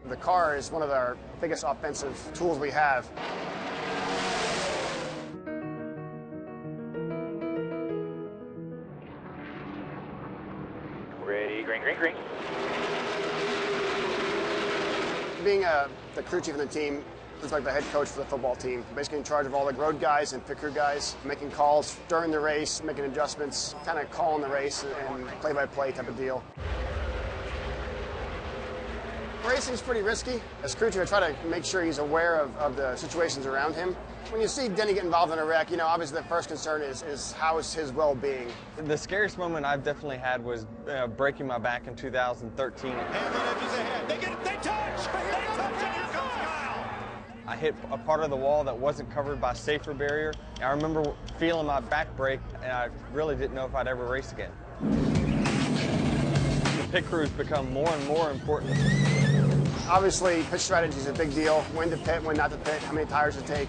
The car is one of our biggest offensive tools we have. Ready, green, green, green. Being the crew chief of the team is like the head coach for the football team. Basically in charge of all the road guys and pit crew guys, making calls during the race, making adjustments, kind of calling the race and play-by-play type of deal. Racing's pretty risky. As crew chief, I try to make sure he's aware of the situations around him. When you see Denny get involved in a wreck, you know, obviously the first concern is how is his well-being. The scariest moment I've definitely had was breaking my back in 2013. I hit a part of the wall that wasn't covered by a safer barrier. I remember feeling my back break, and I really didn't know if I'd ever race again. The pit crews become more and more important. Obviously, pit strategy is a big deal. When to pit, when not to pit, how many tires to take.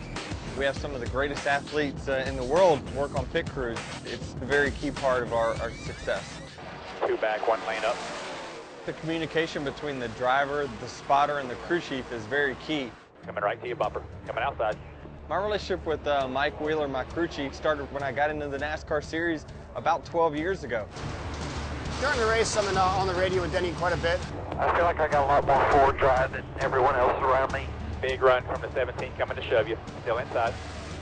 We have some of the greatest athletes in the world work on pit crews. It's a very key part of our success. 2 back, 1 lane up. The communication between the driver, the spotter, and the crew chief is very key. Coming right to your bumper, coming outside. My relationship with Mike Wheeler, my crew chief, started when I got into the NASCAR series about 12 years ago. During the race, I'm on the radio with Denny quite a bit. I feel like I got a lot more forward drive than everyone else around me. Big run from the 17 coming to shove you. Still inside.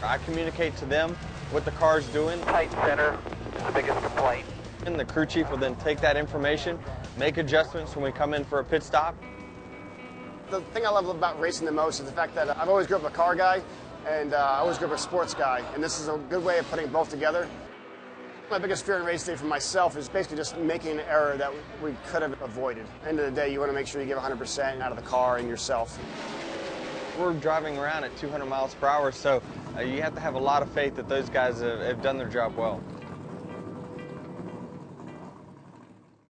I communicate to them what the car's doing. Tight center is the biggest complaint. And the crew chief will then take that information, make adjustments when we come in for a pit stop. The thing I love about racing the most is the fact that I've always grew up a car guy, and I always grew up a sports guy, and this is a good way of putting both together. My biggest fear in race day for myself is basically just making an error that we could have avoided. At the end of the day, you want to make sure you give 100% out of the car and yourself. We're driving around at 200 miles per hour, so you have to have a lot of faith that those guys have done their job well.